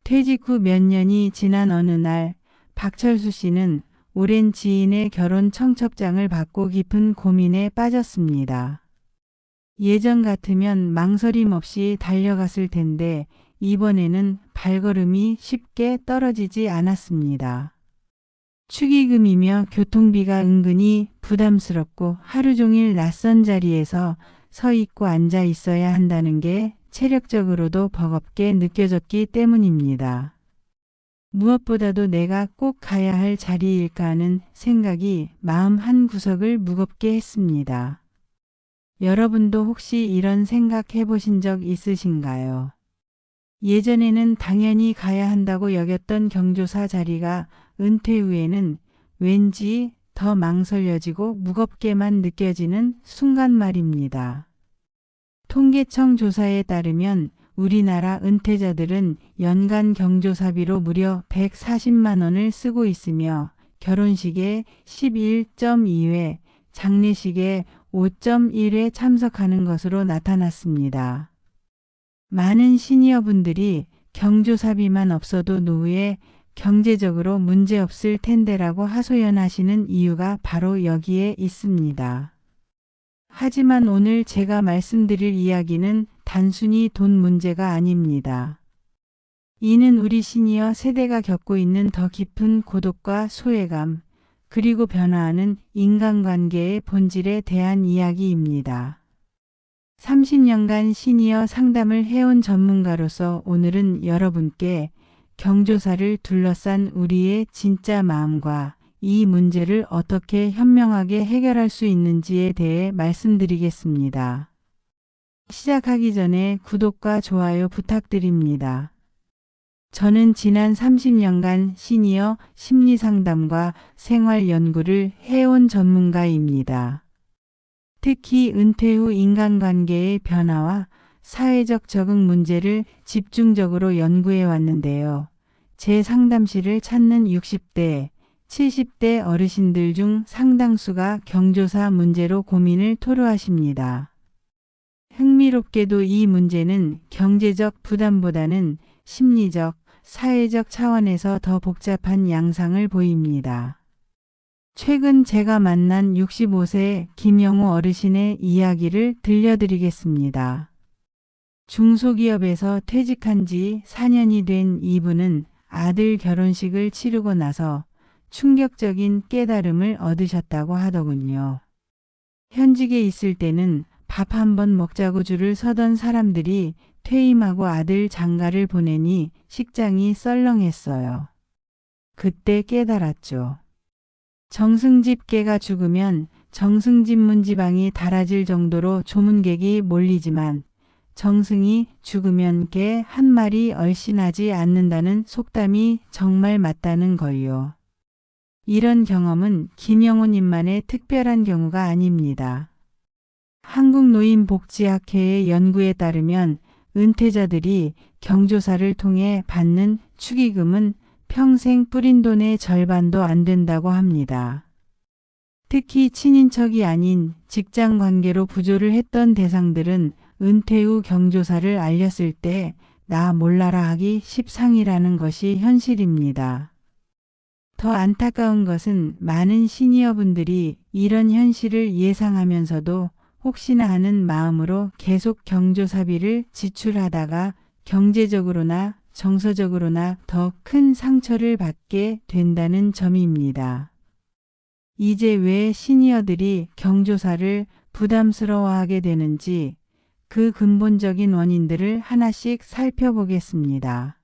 퇴직 후 몇 년이 지난 어느 날 박철수 씨는 오랜 지인의 결혼 청첩장을 받고 깊은 고민에 빠졌습니다. 예전 같으면 망설임 없이 달려갔을 텐데 이번에는 발걸음이 쉽게 떨어지지 않았습니다. 축의금이며 교통비가 은근히 부담스럽고 하루 종일 낯선 자리에서 서 있고 앉아 있어야 한다는 게 체력적으로도 버겁게 느껴졌기 때문입니다. 무엇보다도 내가 꼭 가야 할 자리일까 하는 생각이 마음 한구석을 무겁게 했습니다. 여러분도 혹시 이런 생각 해보신 적 있으신가요? 예전에는 당연히 가야 한다고 여겼던 경조사 자리가 은퇴 후에는 왠지 더 망설여지고 무겁게만 느껴지는 순간 말입니다. 통계청 조사에 따르면 우리나라 은퇴자들은 연간 경조사비로 무려 140만 원을 쓰고 있으며 결혼식에 11.2회, 장례식에 5.1회 참석하는 것으로 나타났습니다. 많은 시니어분들이 경조사비만 없어도 노후에 경제적으로 문제없을 텐데라고 하소연하시는 이유가 바로 여기에 있습니다. 하지만 오늘 제가 말씀드릴 이야기는 단순히 돈 문제가 아닙니다. 이는 우리 시니어 세대가 겪고 있는 더 깊은 고독과 소외감, 그리고 변화하는 인간관계의 본질에 대한 이야기입니다. 30년간 시니어 상담을 해온 전문가로서 오늘은 여러분께 경조사를 둘러싼 우리의 진짜 마음과 이 문제를 어떻게 현명하게 해결할 수 있는지에 대해 말씀드리겠습니다. 시작하기 전에 구독과 좋아요 부탁드립니다. 저는 지난 30년간 시니어 심리상담과 생활연구를 해온 전문가입니다. 특히 은퇴 후 인간관계의 변화와 사회적 적응 문제를 집중적으로 연구해 왔는데요. 제 상담실을 찾는 60대, 70대 어르신들 중 상당수가 경조사 문제로 고민을 토로하십니다. 흥미롭게도 이 문제는 경제적 부담보다는 심리적, 사회적 차원에서 더 복잡한 양상을 보입니다. 최근 제가 만난 65세 김영호 어르신의 이야기를 들려드리겠습니다. 중소기업에서 퇴직한 지 4년이 된 이분은 아들 결혼식을 치르고 나서 충격적인 깨달음을 얻으셨다고 하더군요. 현직에 있을 때는 밥 한 번 먹자고 줄을 서던 사람들이 퇴임하고 아들 장가를 보내니 식장이 썰렁했어요. 그때 깨달았죠. 정승집 개가 죽으면 정승집 문지방이 달아질 정도로 조문객이 몰리지만 정승이 죽으면 개 한 마리 얼씬하지 않는다는 속담이 정말 맞다는 걸요. 이런 경험은 김영호님만의 특별한 경우가 아닙니다. 한국노인복지학회의 연구에 따르면 은퇴자들이 경조사를 통해 받는 축의금은 평생 뿌린 돈의 절반도 안 된다고 합니다. 특히 친인척이 아닌 직장 관계로 부조를 했던 대상들은 은퇴 후 경조사를 알렸을 때 나 몰라라 하기 십상이라는 것이 현실입니다. 더 안타까운 것은 많은 시니어분들이 이런 현실을 예상하면서도 혹시나 하는 마음으로 계속 경조사비를 지출하다가 경제적으로나 정서적으로나 더 큰 상처를 받게 된다는 점입니다. 이제 왜 시니어들이 경조사를 부담스러워하게 되는지 그 근본적인 원인들을 하나씩 살펴보겠습니다.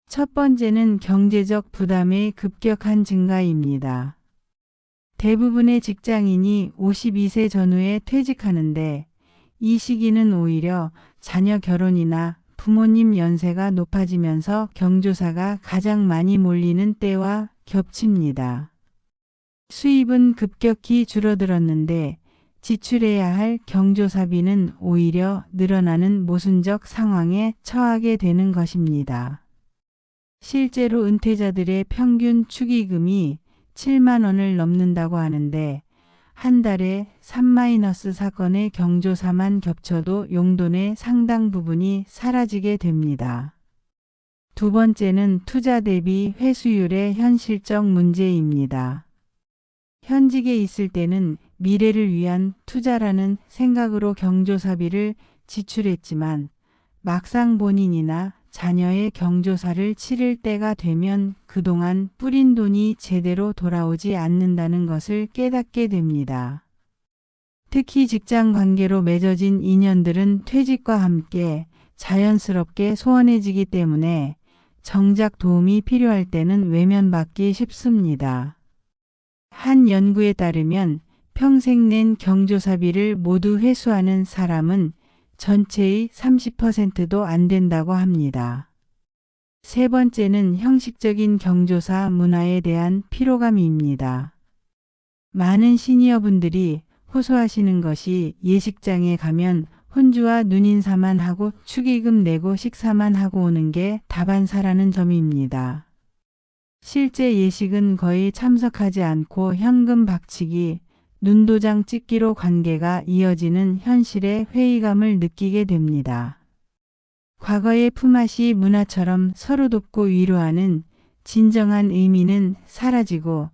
첫 번째는 경제적 부담의 급격한 증가입니다. 대부분의 직장인이 52세 전후에 퇴직하는데 이 시기는 오히려 자녀 결혼이나 부모님 연세가 높아지면서 경조사가 가장 많이 몰리는 때와 겹칩니다. 수입은 급격히 줄어들었는데 지출해야 할 경조사비는 오히려 늘어나는 모순적 상황에 처하게 되는 것입니다. 실제로 은퇴자들의 평균 축의금이 7만 원을 넘는다고 하는데 한 달에 3- 사건의 경조사만 겹쳐도 용돈의 상당 부분이 사라지게 됩니다. 두 번째는 투자 대비 회수율의 현실적 문제입니다. 현직에 있을 때는 미래를 위한 투자라는 생각으로 경조사비를 지출했지만 막상 본인이나 자녀의 경조사를 치를 때가 되면 그동안 뿌린 돈이 제대로 돌아오지 않는다는 것을 깨닫게 됩니다. 특히 직장 관계로 맺어진 인연들은 퇴직과 함께 자연스럽게 소원해지기 때문에 정작 도움이 필요할 때는 외면받기 쉽습니다. 한 연구에 따르면 평생 낸 경조사비를 모두 회수하는 사람은 전체의 30%도 안 된다고 합니다. 세 번째는 형식적인 경조사 문화에 대한 피로감입니다. 많은 시니어분들이 호소하시는 것이 예식장에 가면 혼주와 눈인사만 하고 축의금 내고 식사만 하고 오는 게 다반사라는 점입니다. 실제 예식은 거의 참석하지 않고 현금 박치기, 눈도장 찍기로 관계가 이어지는 현실의 회의감을 느끼게 됩니다. 과거의 품앗이 문화처럼 서로 돕고 위로하는 진정한 의미는 사라지고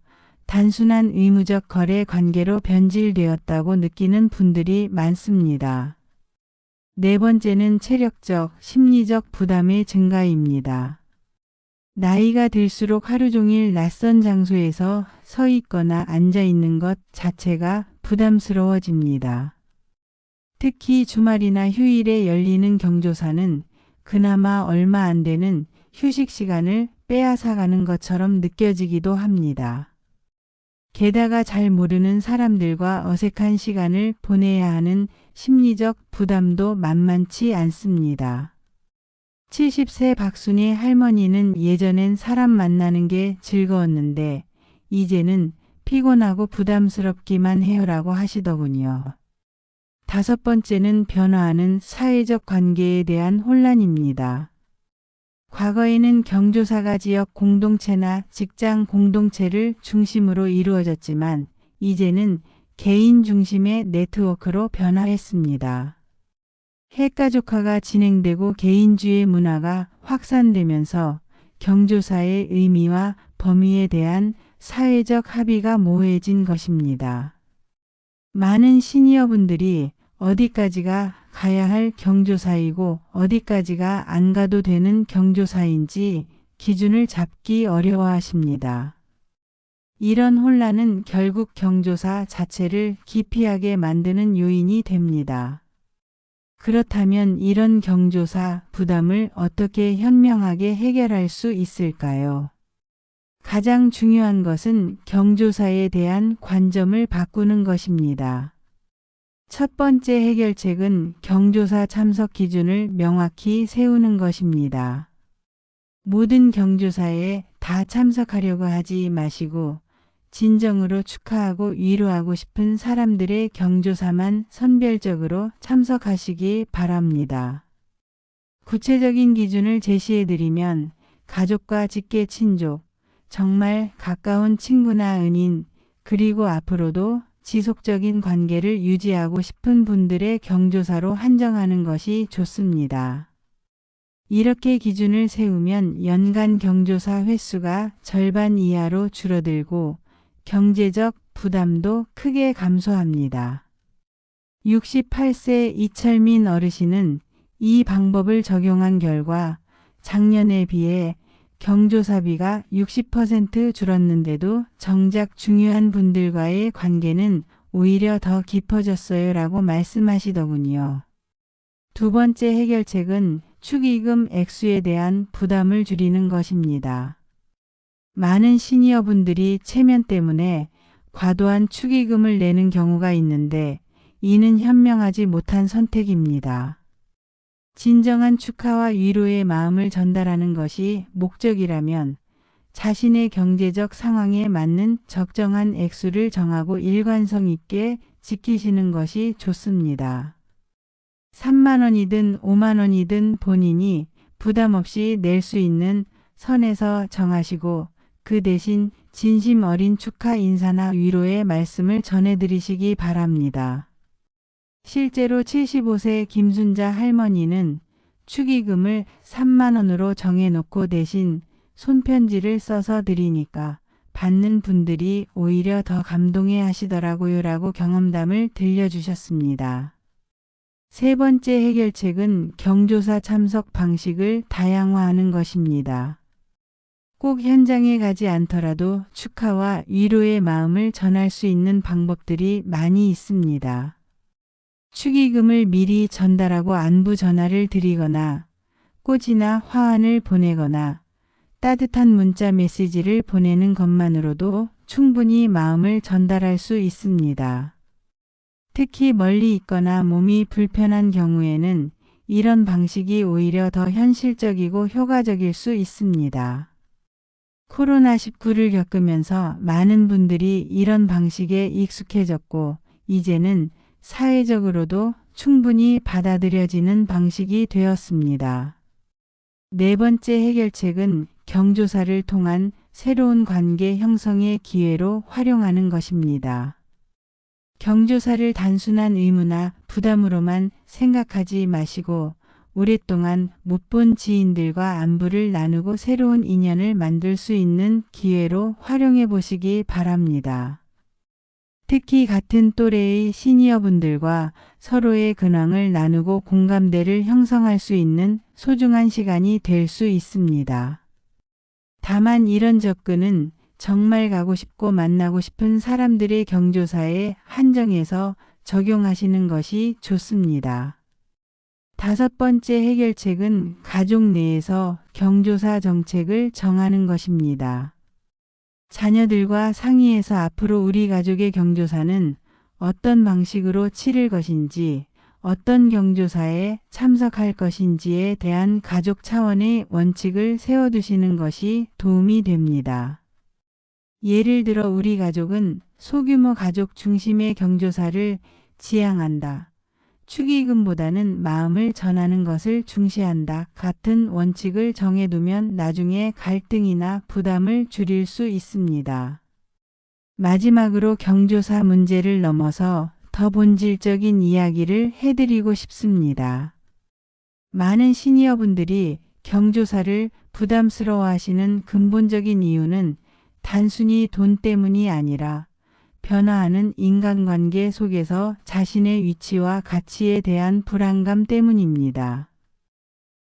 단순한 의무적 거래 관계로 변질되었다고 느끼는 분들이 많습니다. 네 번째는 체력적, 심리적 부담의 증가입니다. 나이가 들수록 하루 종일 낯선 장소에서 서 있거나 앉아 있는 것 자체가 부담스러워집니다. 특히 주말이나 휴일에 열리는 경조사는 그나마 얼마 안 되는 휴식 시간을 빼앗아가는 것처럼 느껴지기도 합니다. 게다가 잘 모르는 사람들과 어색한 시간을 보내야 하는 심리적 부담도 만만치 않습니다. 70세 박순희 할머니는 예전엔 사람 만나는 게 즐거웠는데 이제는 피곤하고 부담스럽기만 해요라고 하시더군요. 다섯 번째는 변화하는 사회적 관계에 대한 혼란입니다. 과거에는 경조사가 지역 공동체나 직장 공동체를 중심으로 이루어졌지만 이제는 개인 중심의 네트워크로 변화했습니다. 핵가족화가 진행되고 개인주의 문화가 확산되면서 경조사의 의미와 범위에 대한 사회적 합의가 모호해진 것입니다. 많은 시니어분들이 어디까지가 가야 할 경조사이고 어디까지가 안 가도 되는 경조사인지 기준을 잡기 어려워하십니다. 이런 혼란은 결국 경조사 자체를 기피하게 만드는 요인이 됩니다. 그렇다면 이런 경조사 부담을 어떻게 현명하게 해결할 수 있을까요? 가장 중요한 것은 경조사에 대한 관점을 바꾸는 것입니다. 첫 번째 해결책은 경조사 참석 기준을 명확히 세우는 것입니다. 모든 경조사에 다 참석하려고 하지 마시고 진정으로 축하하고 위로하고 싶은 사람들의 경조사만 선별적으로 참석하시기 바랍니다. 구체적인 기준을 제시해드리면 가족과 직계 친족, 정말 가까운 친구나 은인, 그리고 앞으로도 지속적인 관계를 유지하고 싶은 분들의 경조사로 한정하는 것이 좋습니다. 이렇게 기준을 세우면 연간 경조사 횟수가 절반 이하로 줄어들고 경제적 부담도 크게 감소합니다. 68세 이철민 어르신은 이 방법을 적용한 결과 작년에 비해 경조사비가 60% 줄었는데도 정작 중요한 분들과의 관계는 오히려 더 깊어졌어요 라고 말씀하시더군요. 두 번째 해결책은 축의금 액수에 대한 부담을 줄이는 것입니다. 많은 시니어분들이 체면 때문에 과도한 축의금을 내는 경우가 있는데 이는 현명하지 못한 선택입니다. 진정한 축하와 위로의 마음을 전달하는 것이 목적이라면 자신의 경제적 상황에 맞는 적정한 액수를 정하고 일관성 있게 지키시는 것이 좋습니다. 3만 원이든 5만 원이든 본인이 부담 없이 낼 수 있는 선에서 정하시고 그 대신 진심 어린 축하 인사나 위로의 말씀을 전해드리시기 바랍니다. 실제로 75세 김순자 할머니는 축의금을 3만 원으로 정해놓고 대신 손편지를 써서 드리니까 받는 분들이 오히려 더 감동해 하시더라고요 라고 경험담을 들려주셨습니다. 세 번째 해결책은 경조사 참석 방식을 다양화하는 것입니다. 꼭 현장에 가지 않더라도 축하와 위로의 마음을 전할 수 있는 방법들이 많이 있습니다. 축의금을 미리 전달하고 안부 전화를 드리거나 꽃이나 화환을 보내거나 따뜻한 문자 메시지를 보내는 것만으로도 충분히 마음을 전달할 수 있습니다. 특히 멀리 있거나 몸이 불편한 경우에는 이런 방식이 오히려 더 현실적이고 효과적일 수 있습니다. 코로나19를 겪으면서 많은 분들이 이런 방식에 익숙해졌고 이제는 사회적으로도 충분히 받아들여지는 방식이 되었습니다. 네 번째 해결책은 경조사를 통한 새로운 관계 형성의 기회로 활용하는 것입니다. 경조사를 단순한 의무나 부담으로만 생각하지 마시고 오랫동안 못 본 지인들과 안부를 나누고 새로운 인연을 만들 수 있는 기회로 활용해 보시기 바랍니다. 특히 같은 또래의 시니어분들과 서로의 근황을 나누고 공감대를 형성할 수 있는 소중한 시간이 될 수 있습니다. 다만 이런 접근은 정말 가고 싶고 만나고 싶은 사람들의 경조사에 한정해서 적용하시는 것이 좋습니다. 다섯 번째 해결책은 가족 내에서 경조사 정책을 정하는 것입니다. 자녀들과 상의해서 앞으로 우리 가족의 경조사는 어떤 방식으로 치를 것인지, 어떤 경조사에 참석할 것인지에 대한 가족 차원의 원칙을 세워두시는 것이 도움이 됩니다. 예를 들어 우리 가족은 소규모 가족 중심의 경조사를 지향한다. 축의금보다는 마음을 전하는 것을 중시한다. 같은 원칙을 정해두면 나중에 갈등이나 부담을 줄일 수 있습니다. 마지막으로 경조사 문제를 넘어서 더 본질적인 이야기를 해드리고 싶습니다. 많은 시니어분들이 경조사를 부담스러워하시는 근본적인 이유는 단순히 돈 때문이 아니라 변화하는 인간관계 속에서 자신의 위치와 가치에 대한 불안감 때문입니다.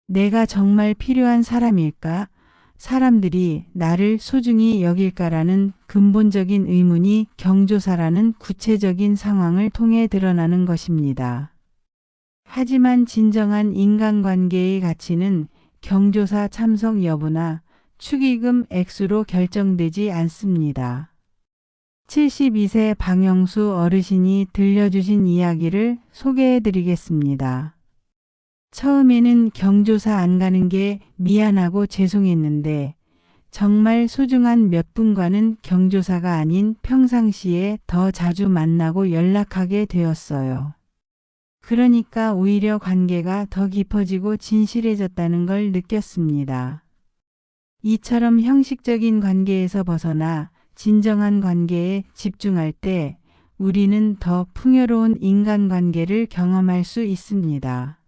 내가 정말 필요한 사람일까? 사람들이 나를 소중히 여길까라는 근본적인 의문이 경조사라는 구체적인 상황을 통해 드러나는 것입니다. 하지만 진정한 인간관계의 가치는 경조사 참석 여부나 축의금 액수로 결정되지 않습니다. 72세 방영수 어르신이 들려주신 이야기를 소개해 드리겠습니다. 처음에는 경조사 안 가는 게 미안하고 죄송했는데 정말 소중한 몇 분과는 경조사가 아닌 평상시에 더 자주 만나고 연락하게 되었어요. 그러니까 오히려 관계가 더 깊어지고 진실해졌다는 걸 느꼈습니다. 이처럼 형식적인 관계에서 벗어나 진정한 관계에 집중할 때 우리는 더 풍요로운 인간관계를 경험할 수 있습니다.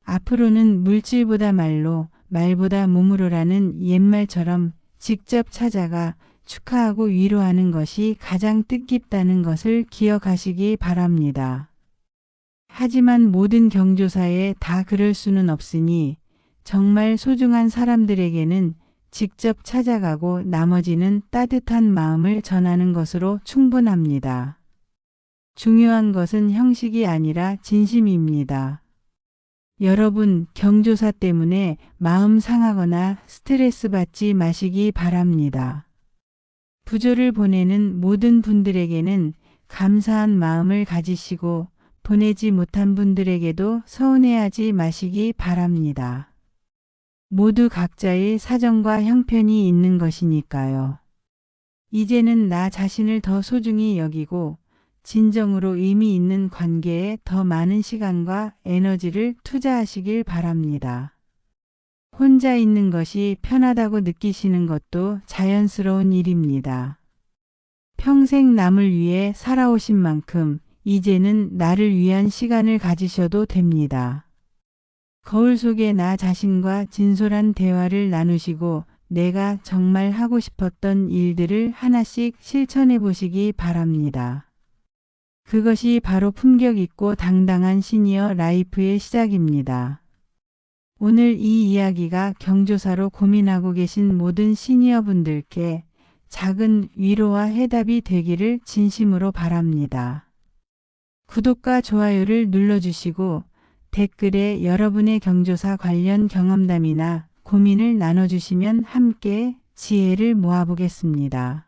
앞으로는 물질보다 말로, 말보다 몸으로라는 옛말처럼 직접 찾아가 축하하고 위로하는 것이 가장 뜻깊다는 것을 기억하시기 바랍니다. 하지만 모든 경조사에 다 그럴 수는 없으니 정말 소중한 사람들에게는 직접 찾아가고 나머지는 따뜻한 마음을 전하는 것으로 충분합니다. 중요한 것은 형식이 아니라 진심입니다. 여러분, 경조사 때문에 마음 상하거나 스트레스 받지 마시기 바랍니다. 부조를 보내는 모든 분들에게는 감사한 마음을 가지시고 보내지 못한 분들에게도 서운해하지 마시기 바랍니다. 모두 각자의 사정과 형편이 있는 것이니까요. 이제는 나 자신을 더 소중히 여기고 진정으로 의미 있는 관계에 더 많은 시간과 에너지를 투자하시길 바랍니다. 혼자 있는 것이 편하다고 느끼시는 것도 자연스러운 일입니다. 평생 남을 위해 살아오신 만큼 이제는 나를 위한 시간을 가지셔도 됩니다. 거울 속에 나 자신과 진솔한 대화를 나누시고 내가 정말 하고 싶었던 일들을 하나씩 실천해 보시기 바랍니다. 그것이 바로 품격 있고 당당한 시니어 라이프의 시작입니다. 오늘 이 이야기가 경조사로 고민하고 계신 모든 시니어 분들께 작은 위로와 해답이 되기를 진심으로 바랍니다. 구독과 좋아요를 눌러주시고 댓글에 여러분의 경조사 관련 경험담이나 고민을 나눠주시면 함께 지혜를 모아보겠습니다.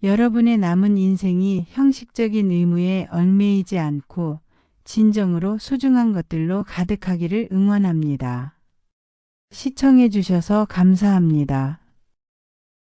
여러분의 남은 인생이 형식적인 의무에 얽매이지 않고 진정으로 소중한 것들로 가득하기를 응원합니다. 시청해 주셔서 감사합니다.